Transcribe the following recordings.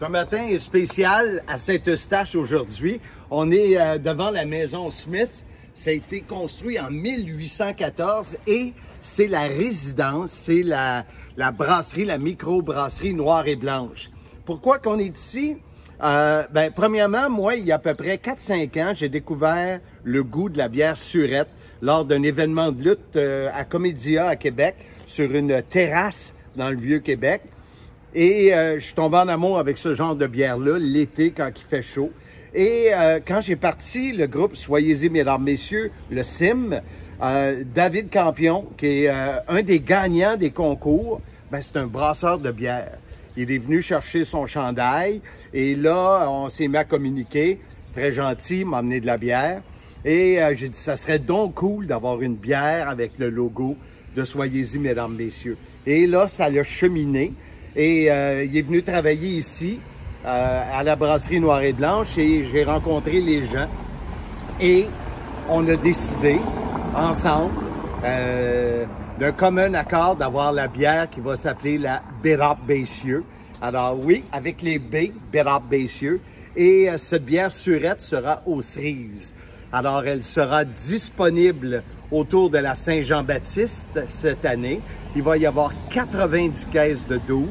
Ce matin est spécial à Saint-Eustache aujourd'hui. On est devant la maison Smith. Ça a été construit en 1814 et c'est la résidence, c'est la brasserie, la microbrasserie Noire et Blanche. Pourquoi qu'on est ici? Premièrement, moi, il y a à peu près 4-5 ans, j'ai découvert le goût de la bière Surette lors d'un événement de lutte à Comédia à Québec, sur une terrasse dans le Vieux-Québec. Et je suis tombé en amour avec ce genre de bière-là, l'été, quand il fait chaud. Et quand j'ai parti le groupe Soyez-y, mesdames, messieurs, le CIM, David Campion, qui est un des gagnants des concours, c'est un brasseur de bière. Il est venu chercher son chandail et là, on s'est mis à communiquer. Très gentil, m'a amené de la bière. Et j'ai dit, ça serait donc cool d'avoir une bière avec le logo de Soyez-y, mesdames, messieurs. Et là, ça l'a cheminé. Et il est venu travailler ici, à la brasserie Noire et Blanche, et j'ai rencontré les gens. Et on a décidé, ensemble, d'un commun accord d'avoir la bière qui va s'appeler la Bérap Bessieux. Alors oui, avec les B, Bérap Bessieux. Et cette bière Surette sera aux cerises. Alors elle sera disponible autour de la Saint-Jean-Baptiste cette année. Il va y avoir 90 caisses de 12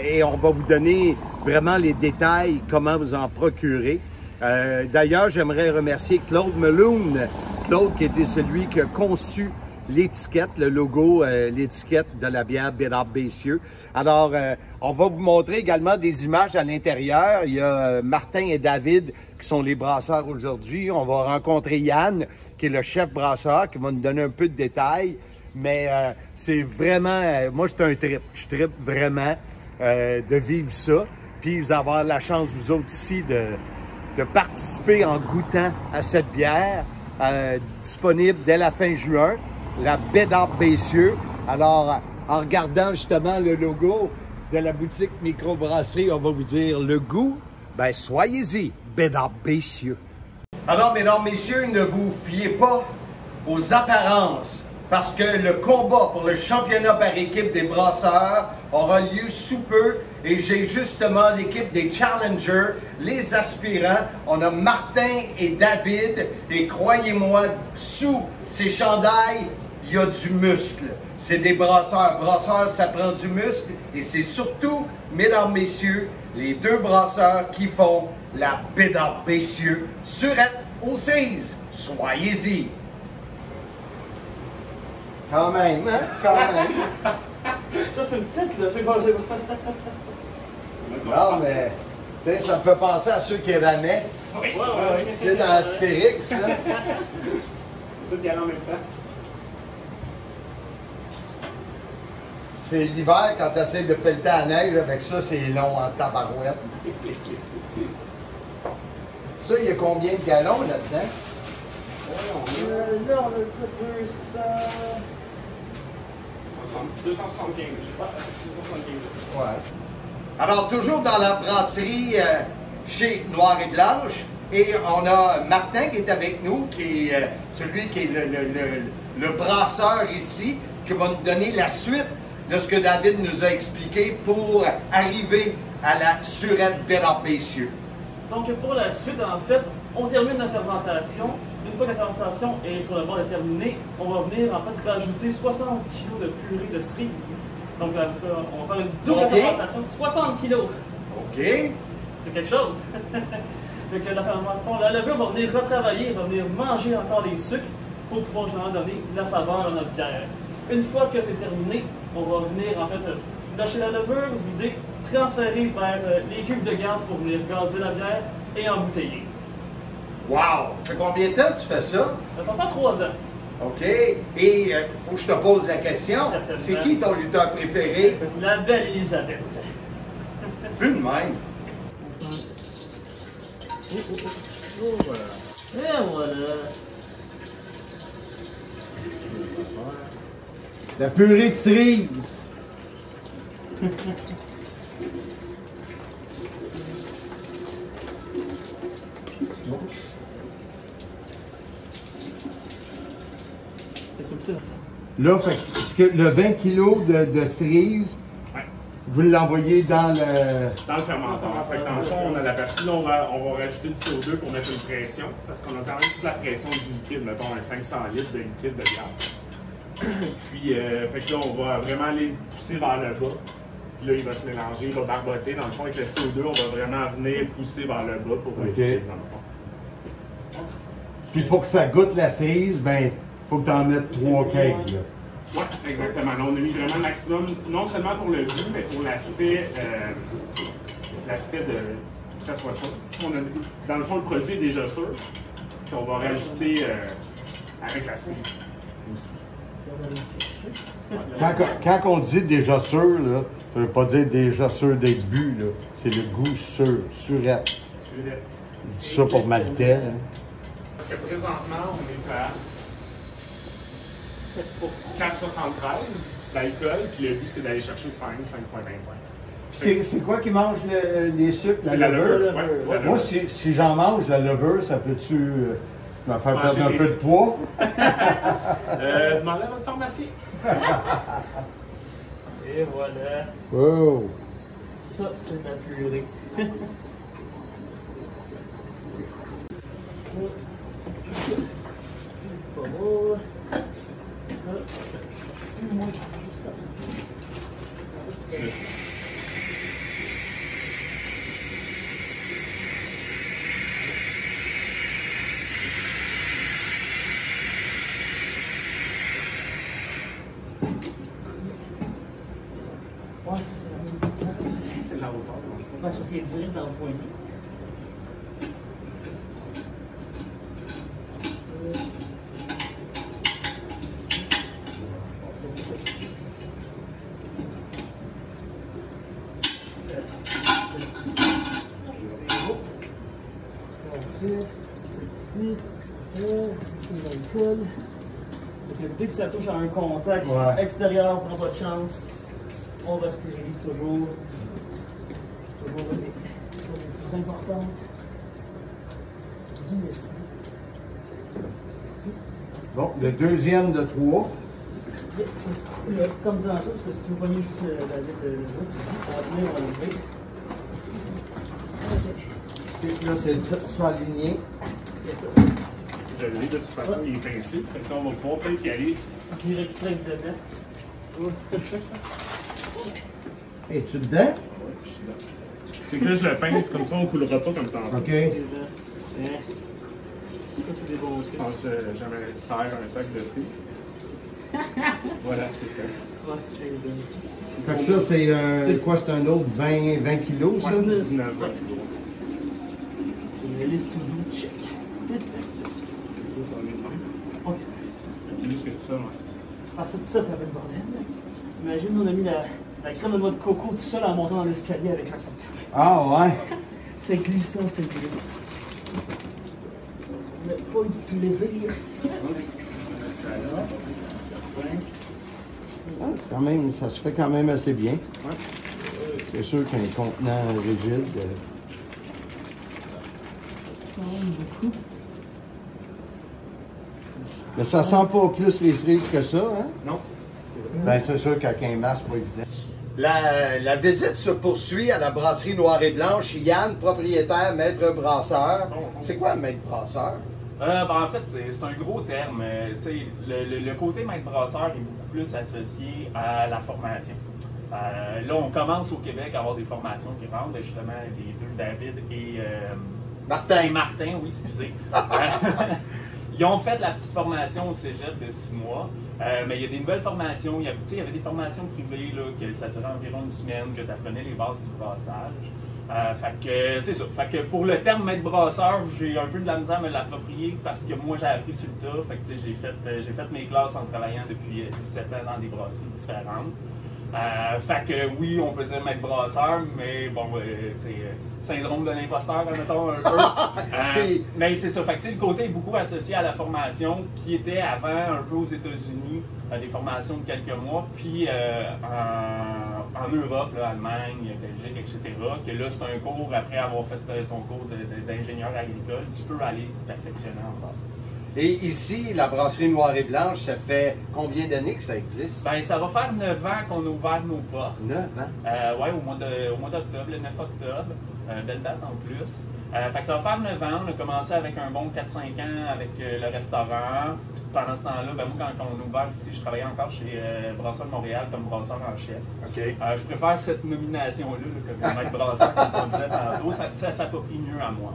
et on va vous donner vraiment les détails, comment vous en procurer. D'ailleurs, j'aimerais remercier Claude Meloun. Claude qui était celui qui a conçu l'étiquette, le logo, l'étiquette de la bière Bérap Bessieux. Alors, on va vous montrer également des images à l'intérieur. Il y a Martin et David qui sont les brasseurs aujourd'hui. On va rencontrer Yann, qui est le chef brasseur, qui va nous donner un peu de détails. Mais c'est vraiment, moi c'est un trip. Je trippe vraiment de vivre ça. Puis vous avoir la chance, vous autres ici, de participer en goûtant à cette bière disponible dès la fin juin. La Bérap Bessieux. Alors, en regardant justement le logo de la boutique microbrasserie, on va vous dire le goût. Soyez-y, Bérap Bessieux. Alors, mesdames, messieurs, ne vous fiez pas aux apparences, parce que le combat pour le championnat par équipe des brasseurs aura lieu sous peu. Et j'ai justement l'équipe des challengers, les aspirants. On a Martin et David. Et croyez-moi, sous ces chandails, il y a du muscle. C'est des brasseurs. Brasseurs, ça prend du muscle. Et c'est surtout, mesdames, messieurs, les deux brasseurs qui font la Bérap Bessieux Surette aux cerises. Soyez-y. Quand même, hein? Quand même. Ça, c'est une petite, là. C'est pas... Non, mais, tu sais, ça me fait penser à ceux qui ramaient. Oui. Tu sais, dans Astérix, là. Tout y aller en même temps. C'est l'hiver quand tu essaies de pelleter à la neige, avec ça, c'est long en tabarouette. Ça, il y a combien de gallons là-dedans? Là, on a 200... 275, je crois. 275. Ouais. Alors, toujours dans la brasserie chez Noire et Blanche, et on a Martin qui est avec nous, qui est celui qui est le brasseur ici, qui va nous donner la suite de ce que David nous a expliqué pour arriver à la Surette Bérap Bessieux. Donc, pour la suite, en fait, on termine la fermentation. Une fois que la fermentation est sur le bord de terminer, on va venir en fait rajouter 60 kg de purée de cerises. Donc, là, on va faire une double fermentation. 60 kg. OK. C'est quelque chose. Donc, la levure va venir retravailler, va venir manger encore les sucres pour pouvoir justement donner la saveur à notre bière. Une fois que c'est terminé, on va venir en fait lâcher la levure, vider, transférer vers les cuves de garde pour venir gazer la bière et embouteiller. Wow! Ça fait combien de temps tu fais ça? Ça fait 3 ans. OK. Et faut que je te pose la question. C'est qui ton lutteur préféré? La belle Elisabeth. Vu de même. Et voilà. La purée de cerises. Là, fait que le 20 kg de cerises, vous l'envoyez dans le... Dans le fermenteur. Fait que dans le fond, on a la partie, là, on va rajouter du CO2 pour mettre une pression, parce qu'on a quand même toute la pression du liquide, mettons un 500 litres de liquide de bière. Puis, fait que là, on va vraiment aller pousser vers le bas. Puis là, il va se mélanger, il va barboter. Dans le fond, avec le CO2, on va vraiment venir pousser vers le bas pour éviter, dans le fond. Puis pour que ça goûte la cerise, ben, faut que tu en mettes 3 cakes, là. Oui, exactement. Là, on a mis vraiment le maximum, non seulement pour le goût, mais pour l'aspect de que ça soit ça. Dans le fond, le produit est déjà sûr. Puis on va rajouter avec la cerise aussi. Quand on dit déjà sûr, là, ça veut pas dire déjà sûr d'être bu, là. C'est le goût sûr, surette. Je dis ça pour Maltais, hein. Parce que présentement, on est à 4,73 l'alcool, puis le but c'est d'aller chercher 5,25. C'est quoi qui mange les sucres? C'est la levure. Ouais, moi, si j'en mange la levure, ça peut-tu me faire perdre un peu de poids? Demandez à votre pharmacien. Et voilà. Wow! Ça, c'est de la purée. C'est pas beau. Ça, moi, juste ça. Ouais, C'est la hauteur. ouais, c'est parce qu'il est direct dans le point. Dès que ça touche à un contact extérieur, on n'a pas de chance. On stérilise toujours. Toujours les plus importantes. Bon, le deuxième de 3. Yes. Comme tantôt, parce que si vous voyez juste la lettre de l'autre, on va venir enlever. Là, c'est ça aligné. Je l'ai de toute façon, il est pincé. Fait que là, on va pouvoir peut-être y aller. Direct dedans. Es-tu dedans? C'est que là, je le pince, comme ça, on ne coulera pas comme tantôt. OK. Je pense que j'aimerais faire un sac de ski. Voilà, c'est fait. Fait que ça, c'est quoi? C'est un autre 20 kilos, ça? Ouais, 19 kilos. Une liste to do check. Ça, ça va être bien. Ok. C'est juste que tout ça, moi, c'est ça. Ah, ça, ça fait le bordel. Imagine, on a mis la crème de noix de coco tout seul en montant dans l'escalier avec un facteur. Ah, ouais. C'est glissant, c'est glissant. On n'a pas eu de plaisir. Ah, c'est quand même, ça se fait quand même assez bien. Ouais. C'est sûr qu'un contenant rigide... Beaucoup. Mais ça sent pas plus les cerises que ça, hein? Non. Ben, c'est sûr qu'avec un masque, pas évident. La visite se poursuit à la brasserie Noire et Blanche. Yann, propriétaire, maître brasseur. C'est quoi un maître brasseur? En fait, c'est un gros terme. Le côté maître brasseur est beaucoup plus associé à la formation. Là, on commence au Québec à avoir des formations qui rentrent, justement, les deux, David et Martin, oui, excusez. Ils ont fait la petite formation au cégep de 6 mois, mais il y a des nouvelles formations. Il y avait des formations privées là, que ça durait environ une semaine, que tu apprenais les bases du brassage. Fait que c'est ça. Fait que pour le terme maître brasseur, j'ai un peu de la misère à me l'approprier parce que moi j'ai appris sur le tas. Fait que j'ai fait mes classes en travaillant depuis 17 ans dans des brasseries différentes. Fait que oui, on peut dire maître brasseur, mais bon, syndrome de l'imposteur, mettons un peu. Mais c'est ça. Fait que le côté est beaucoup associé à la formation qui était avant un peu aux États-Unis, des formations de quelques mois, puis en Europe, là, Allemagne, Belgique, etc. Que là, c'est un cours, après avoir fait ton cours d'ingénieur agricole, tu peux aller perfectionner en brasse. Et ici, la brasserie Noire et Blanche, ça fait combien d'années que ça existe? Ben, ça va faire 9 ans qu'on a ouvert nos portes. 9 ans? Oui, au mois d'octobre, le 9 octobre. Belle date en plus. Fait que ça va faire 9 ans. On a commencé avec un bon 4-5 ans avec le restaurant. Puis pendant ce temps-là, ben, moi, quand on a ouvert ici, je travaillais encore chez Brasseur de Montréal comme brasseur en chef. OK. Je préfère cette nomination-là, comme maître brasseur, comme on disait tantôt. Ça s'approprie mieux à moi.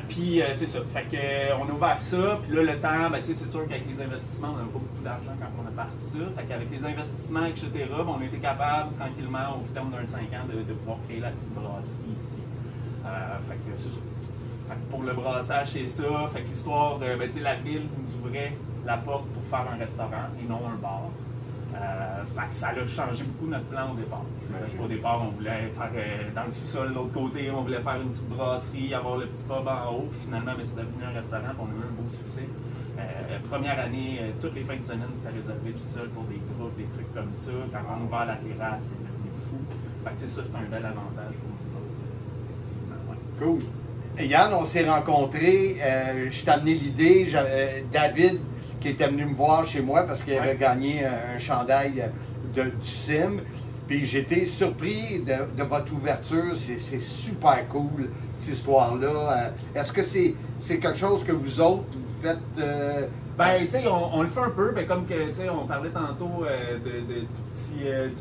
Puis c'est ça. Fait que on a ouvert ça, puis là le temps, ben, c'est sûr qu'avec les investissements, on n'avait pas beaucoup d'argent quand on a parti ça. Fait qu'avec les investissements, etc., ben, on a été capable tranquillement, au terme d'un 5 ans, de pouvoir créer la petite brasserie ici. Fait que c'est ça. Fait que pour le brassage, c'est ça. Fait que l'histoire de ben, la ville nous ouvrait la porte pour faire un restaurant et non un bar. Fait que ça a changé beaucoup notre plan au départ. Parce qu'au départ, on voulait faire dans le sous-sol, de l'autre côté, on voulait faire une petite brasserie, avoir le petit pub en haut. Puis finalement, c'est devenu un restaurant, puis on a eu un beau succès. Première année, toutes les fins de semaine, c'était réservé tout seul pour des groupes, des trucs comme ça. Quand on a ouvert la terrasse, c'est devenu fou. Fait que ça, c'est un bel avantage pour nous autres, effectivement. Ouais. Cool. Et Yann, on s'est rencontrés, je t'ai amené l'idée, David qui était venu me voir chez moi parce qu'il avait gagné un chandail du CIM. Puis j'étais surpris de votre ouverture, c'est super cool cette histoire-là. Est-ce que c'est quelque chose que vous autres, vous faites? Ben, tu sais, on le fait un peu, mais comme que, tu sais, on parlait tantôt du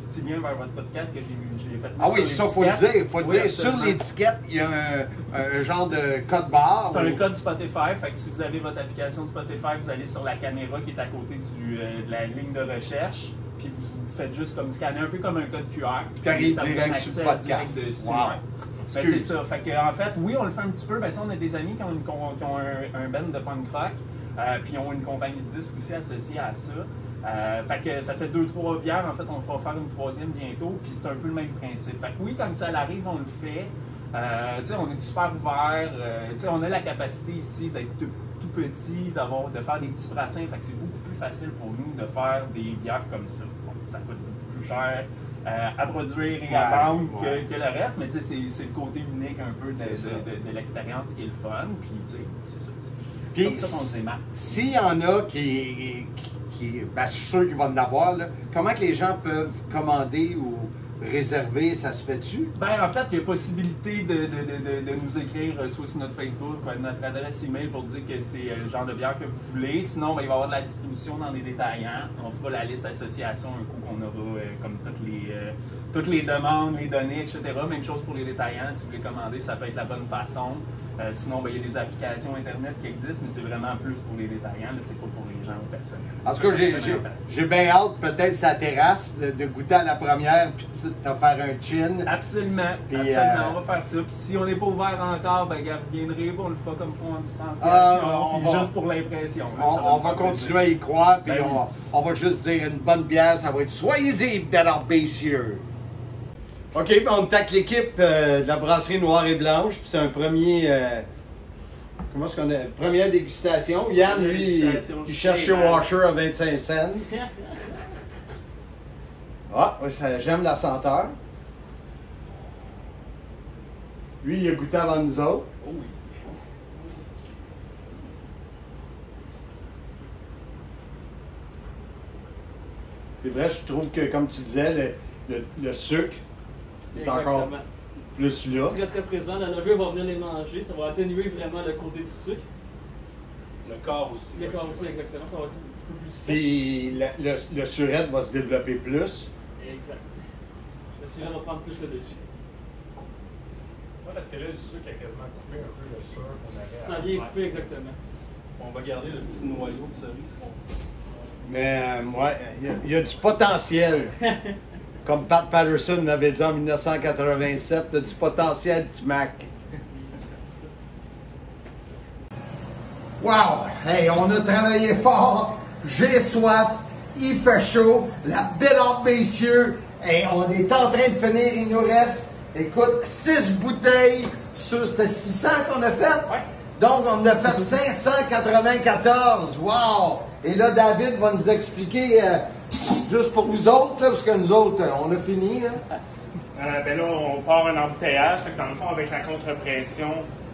petit lien vers votre podcast que j'ai fait. Ah oui, ça, faut le dire. Faut le dire. Sur l'étiquette, il y a un genre de code barre. C'est un code Spotify. Fait que si vous avez votre application Spotify, vous allez sur la caméra qui est à côté de la ligne de recherche. Puis vous faites juste comme scanner, un peu comme un code QR. Puis arrive direct sur le podcast. Wow. Ben, c'est ça. Fait que, en fait, oui, on le fait un petit peu. Ben, on a des amis qui ont un band de punk rock. Puis ils ont une compagnie de disques aussi associée à ça. Fait que ça fait 2-3 bières. En fait, on va faire une 3e bientôt. Puis c'est un peu le même principe. Fait que oui, quand ça arrive, on le fait. On est super ouvert. On a la capacité ici d'être tout petit, de faire des petits brassins. Fait que c'est beaucoup plus facile pour nous de faire des bières comme ça. Bon, ça coûte beaucoup plus cher à produire et à vendre que le reste. Mais c'est le côté unique un peu de l'expérience qui est le fun. Puis c'est ça. Puis, s'il y en a qui ben, je suis sûr qu'il va en avoir, là, comment que les gens peuvent commander ou réserver, ça se fait-tu? Ben, en fait, il y a possibilité de nous écrire soit sur notre Facebook ou notre adresse email pour dire que c'est le genre de bière que vous voulez. Sinon, ben, il va y avoir de la distribution dans des détaillants. On fera la liste association un coup qu'on aura comme toutes les demandes, les données, etc. Même chose pour les détaillants. Si vous voulez commander, ça peut être la bonne façon. Sinon, ben, il y a des applications Internet qui existent, mais c'est vraiment plus pour les détaillants. C'est pas pour les gens ou personnels. En tout cas, j'ai bien hâte, peut-être, sa terrasse, de goûter à la première, puis de faire un gin. Absolument. Puis, absolument. On va faire ça. Puis si on n'est pas ouvert encore, ben, vous viendrez, on le fera comme fond en distanciation. Juste pour l'impression. On va continuer à y croire, puis on va juste dire une bonne bière, ça va être soyez-y, Better Bassier. OK, ben on attaque l'équipe de la brasserie Noire et Blanche, puis c'est un premier. Comment est-ce qu'on a? Première dégustation. Yann, lui, il cherche chez Washer à 25 cents. Ah, oui, j'aime la senteur. Lui, il a goûté avant nous autres. Oh oui. C'est vrai, je trouve que, comme tu disais, le sucre est encore plus là. Très très présent. La levure va venir les manger. Ça va atténuer vraiment le côté du sucre. Le corps aussi. Le corps aussi, exactement. Ça va être un petit peu plus sec. Puis le surette va se développer plus. Exact. Le surette va prendre plus le dessus. Ouais, parce que là, le sucre a quasiment coupé un peu le sucre qu'on avait. Ça vient couper, exactement. On va garder le petit noyau de cerise qu'on sait. Mais il y a du potentiel. Comme Pat Patterson m'avait dit en 1987, tu as du potentiel, tu Mac. Wow! Hey, on a travaillé fort, j'ai soif, il fait chaud, la Better Bassier, et on est en train de finir, il nous reste, écoute, 6 bouteilles sur ces 600 qu'on a fait. Ouais. Donc, on a fait 594. Wow! Et là, David va nous expliquer, juste pour vous autres, là, parce que nous autres, on a fini. Là. Ben là, on part un embouteillage. Fait que dans le fond, avec la contre-pression,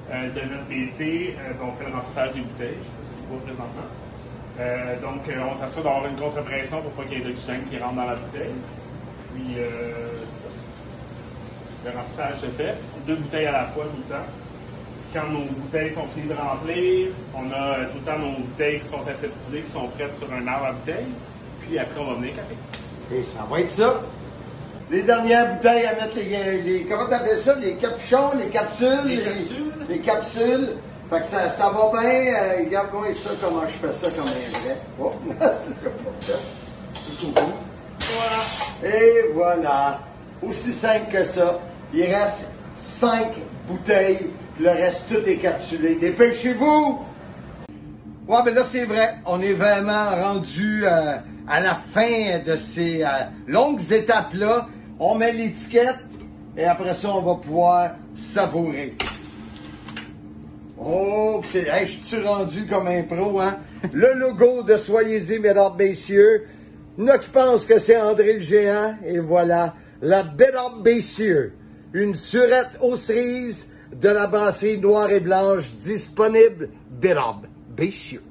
de notre BT, on fait le remplissage des bouteilles, je vois présentement. Donc, on s'assure d'avoir une contre-pression pour pas qu'il y ait d'oxygène qui rentre dans la bouteille. Puis, le remplissage se fait, 2 bouteilles à la fois tout le temps. Quand nos bouteilles sont finies de remplir, on a tout le temps nos bouteilles qui sont aseptisées, qui sont prêtes sur un arbre à bouteille. Puis après, on va venir caper. Et ça va être ça. Les dernières bouteilles à mettre comment t'appelles ça? Les capuchons, les capsules? Les capsules. Fait que ça va bien. Regarde-moi ça, comment je fais ça comme un vrai. Oh, c'est tout beau. Voilà. Et voilà. Aussi simple que ça. Il reste 5 bouteilles. Le reste, tout est capsulé. Dépêchez-vous! Ouais, ben là, c'est vrai. On est vraiment rendu à la fin de ces longues étapes-là. On met l'étiquette et après ça, on va pouvoir savourer. Oh, hey, je suis rendu comme un pro, hein? Le logo de Soyez-y, mesdames, messieurs. Il y en a qui pensent que c'est André le Géant. Et voilà, la Mesdames, messieurs. Une surette aux cerises de la brasserie Noire et Blanche disponible. Mesdames, messieurs.